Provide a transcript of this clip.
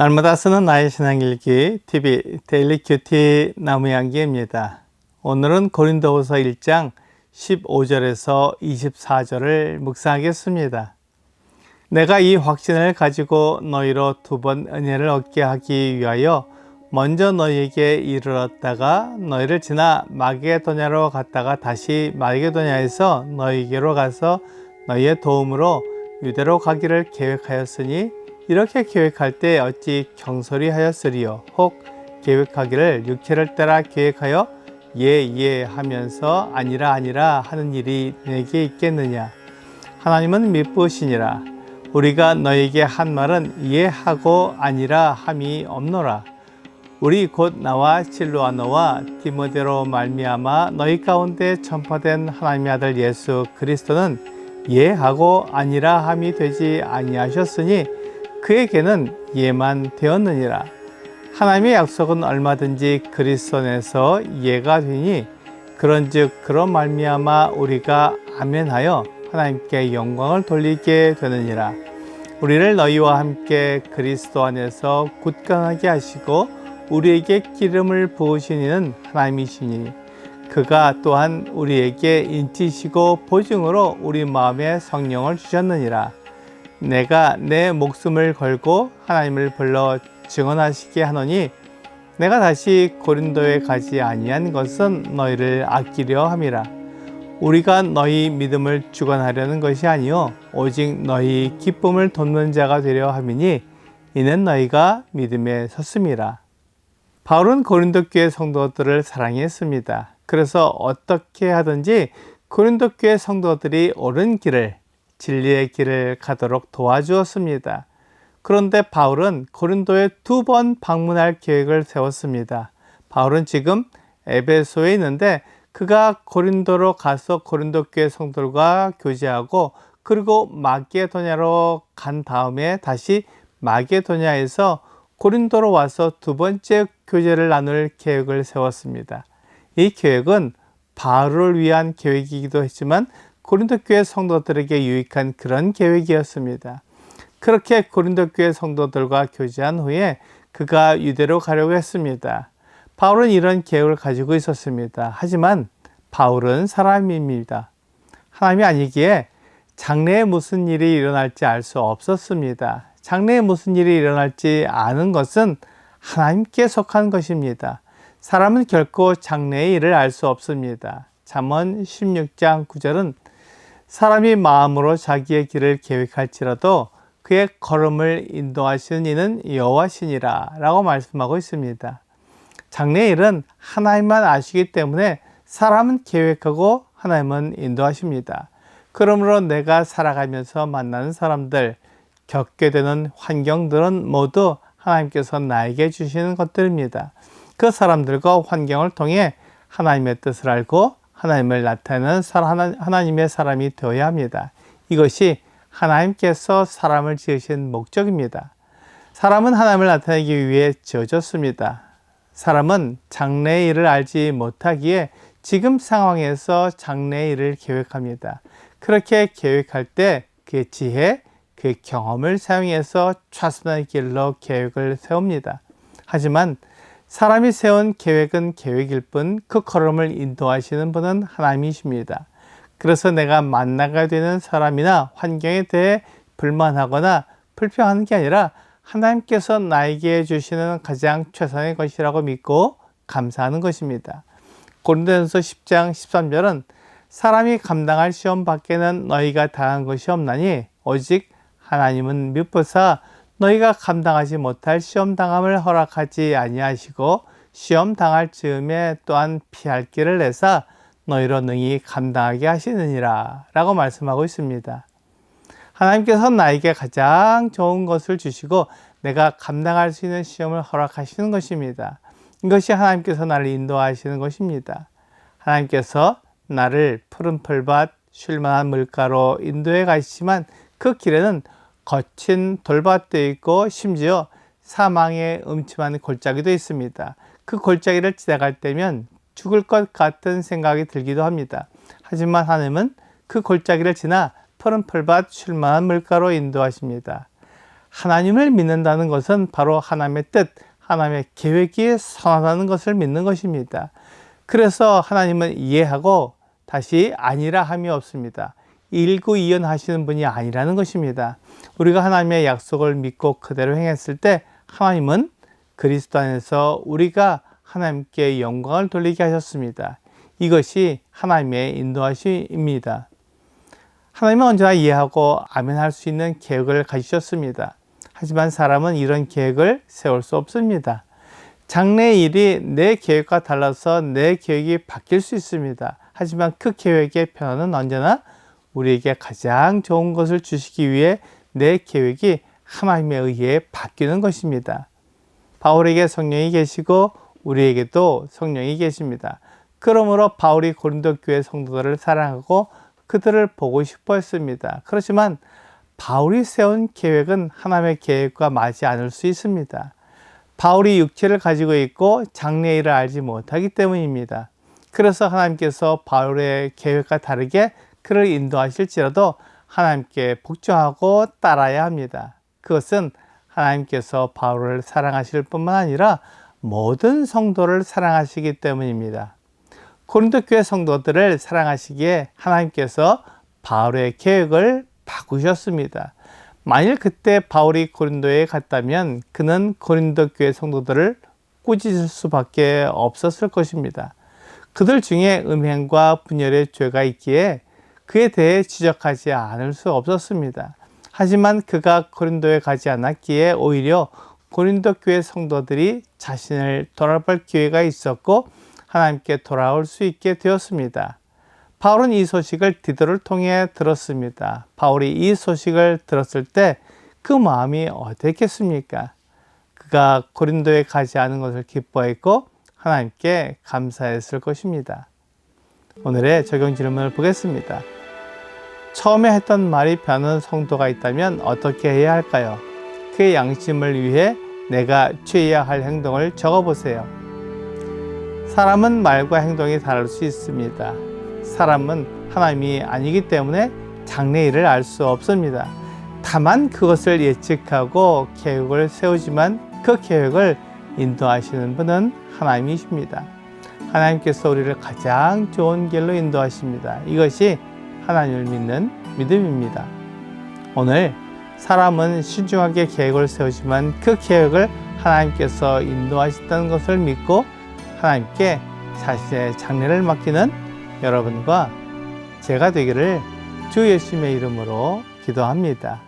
날마다 쓰는 나의 신앙일기 TV 데일리 큐티 나무향기입니다. 오늘은 고린도후서 1장 15절에서 24절을 묵상하겠습니다. 내가 이 확신을 가지고 너희로 두 번 은혜를 얻게 하기 위하여 먼저 너희에게 이르렀다가 너희를 지나 마게도냐로 갔다가 다시 마게도냐에서 너희에게로 가서 너희의 도움으로 유대로 가기를 계획하였으니 이렇게 계획할 때 어찌 경솔히 하였으리요. 혹 계획하기를 육체를 따라 계획하여 예 하면서 아니라 하는 일이 내게 있겠느냐. 하나님은 미쁘시니라. 우리가 너에게 한 말은 이해하고 아니라 함이 없노라. 우리 곧 나와 실로아너와 디모데로 말미암아 너희 가운데 전파된 하나님의 아들 예수 그리스도는 예하고 아니라 함이 되지 아니하셨으니 그에게는 예만 되었느니라. 하나님의 약속은 얼마든지 그리스도 안에서 예가 되니 그런즉 그런 말미암아 우리가 아멘하여 하나님께 영광을 돌리게 되느니라. 우리를 너희와 함께 그리스도 안에서 굳건하게 하시고 우리에게 기름을 부으신 이는 하나님이시니 그가 또한 우리에게 인치시고 보증으로 우리 마음에 성령을 주셨느니라. 내가 내 목숨을 걸고 하나님을 불러 증언하시게 하노니 내가 다시 고린도에 가지 아니한 것은 너희를 아끼려 함이라. 우리가 너희 믿음을 주관하려는 것이 아니요 오직 너희 기쁨을 돕는 자가 되려 함이니 이는 너희가 믿음에 섰음이라. 바울은 고린도 교회 성도들을 사랑했습니다. 그래서 어떻게 하든지 고린도 교회 성도들이 옳은 길을 진리의 길을 가도록 도와주었습니다. 그런데 바울은 고린도에 2번 방문할 계획을 세웠습니다. 바울은 지금 에베소에 있는데 그가 고린도로 가서 고린도 교회 성도들과 교제하고 그리고 마게도냐로 간 다음에 다시 마게도냐에서 고린도로 와서 2번째 교제를 나눌 계획을 세웠습니다. 이 계획은 바울을 위한 계획이기도 했지만 고린도 교회 성도들에게 유익한 그런 계획이었습니다. 그렇게 고린도 교회 성도들과 교제한 후에 그가 유대로 가려고 했습니다. 바울은 이런 계획을 가지고 있었습니다. 하지만 바울은 사람입니다. 하나님이 아니기에 장래에 무슨 일이 일어날지 알 수 없었습니다. 장래에 무슨 일이 일어날지 아는 것은 하나님께 속한 것입니다. 사람은 결코 장래의 일을 알 수 없습니다. 잠언 16장 9절은 사람이 마음으로 자기의 길을 계획할지라도 그의 걸음을 인도하시는 이는 여호와시니라 라고 말씀하고 있습니다. 장래의 일은 하나님만 아시기 때문에 사람은 계획하고 하나님은 인도하십니다. 그러므로 내가 살아가면서 만나는 사람들, 겪게 되는 환경들은 모두 하나님께서 나에게 주시는 것들입니다. 그 사람들과 환경을 통해 하나님의 뜻을 알고 하나님을 나타내는 하나님의 사람이 되어야 합니다. 이것이 하나님께서 사람을 지으신 목적입니다. 사람은 하나님을 나타내기 위해 지어졌습니다. 사람은 장래의 일을 알지 못하기에 지금 상황에서 장래의 일을 계획합니다. 그렇게 계획할 때 그의 지혜, 그의 경험을 사용해서 최선의 길로 계획을 세웁니다. 하지만 사람이 세운 계획은 계획일 뿐 그 걸음을 인도하시는 분은 하나님이십니다. 그래서 내가 만나게 되는 사람이나 환경에 대해 불만하거나 불평하는 게 아니라 하나님께서 나에게 주시는 가장 최선의 것이라고 믿고 감사하는 것입니다. 고린도전서 10장 13절은 사람이 감당할 시험 밖에는 너희가 당한 것이 없나니 오직 하나님은 미쁘사 너희가 감당하지 못할 시험 당함을 허락하지 아니하시고 시험 당할 즈음에 또한 피할 길을 내사 너희로 능히 감당하게 하시느니라 라고 말씀하고 있습니다. 하나님께서 나에게 가장 좋은 것을 주시고 내가 감당할 수 있는 시험을 허락하시는 것입니다. 이것이 하나님께서 나를 인도하시는 것입니다. 하나님께서 나를 푸른 풀밭 쉴만한 물가로 인도해 가시지만 그 길에는 거친 돌밭도 있고 심지어 사망의 음침한 골짜기도 있습니다. 그 골짜기를 지나갈 때면 죽을 것 같은 생각이 들기도 합니다. 하지만 하나님은 그 골짜기를 지나 푸른 풀밭 쉴만한 물가로 인도하십니다. 하나님을 믿는다는 것은 바로 하나님의 뜻, 하나님의 계획이 선하다는 것을 믿는 것입니다. 그래서 하나님은 이해하고 다시 아니라 함이 없습니다. 일구이연하시는 분이 아니라는 것입니다. 우리가 하나님의 약속을 믿고 그대로 행했을 때 하나님은 그리스도 안에서 우리가 하나님께 영광을 돌리게 하셨습니다. 이것이 하나님의 인도하심입니다. 하나님은 언제나 이해하고 아멘할 수 있는 계획을 가지셨습니다. 하지만 사람은 이런 계획을 세울 수 없습니다. 장래의 일이 내 계획과 달라서 내 계획이 바뀔 수 있습니다. 하지만 그 계획의 변화는 언제나 우리에게 가장 좋은 것을 주시기 위해 내 계획이 하나님에 의해 바뀌는 것입니다. 바울에게 성령이 계시고 우리에게도 성령이 계십니다. 그러므로 바울이 고린도 교회 성도들을 사랑하고 그들을 보고 싶어 했습니다. 그렇지만 바울이 세운 계획은 하나님의 계획과 맞지 않을 수 있습니다. 바울이 육체를 가지고 있고 장래의 일을 알지 못하기 때문입니다. 그래서 하나님께서 바울의 계획과 다르게 그를 인도하실지라도 하나님께 복종하고 따라야 합니다. 그것은 하나님께서 바울을 사랑하실 뿐만 아니라 모든 성도를 사랑하시기 때문입니다. 고린도 교회 성도들을 사랑하시기에 하나님께서 바울의 계획을 바꾸셨습니다. 만일 그때 바울이 고린도에 갔다면 그는 고린도 교회 성도들을 꾸짖을 수밖에 없었을 것입니다. 그들 중에 음행과 분열의 죄가 있기에 그에 대해 지적하지 않을 수 없었습니다. 하지만 그가 고린도에 가지 않았기에 오히려 고린도 교회 성도들이 자신을 돌아볼 기회가 있었고 하나님께 돌아올 수 있게 되었습니다. 바울은 이 소식을 디도를 통해 들었습니다. 바울이 이 소식을 들었을 때 그 마음이 어땠겠습니까? 그가 고린도에 가지 않은 것을 기뻐했고 하나님께 감사했을 것입니다. 오늘의 적용 질문을 보겠습니다. 처음에 했던 말이 변하는 성도가 있다면 어떻게 해야 할까요? 그의 양심을 위해 내가 취해야 할 행동을 적어보세요. 사람은 말과 행동이 다를 수 있습니다. 사람은 하나님이 아니기 때문에 장래일을 알 수 없습니다. 다만 그것을 예측하고 계획을 세우지만 그 계획을 인도하시는 분은 하나님이십니다. 하나님께서 우리를 가장 좋은 길로 인도하십니다. 이것이 하나님을 믿는 믿음입니다. 오늘 사람은 신중하게 계획을 세우지만 그 계획을 하나님께서 인도하신다는 것을 믿고 하나님께 자신의 장래를 맡기는 여러분과 제가 되기를 주 예수님의 이름으로 기도합니다.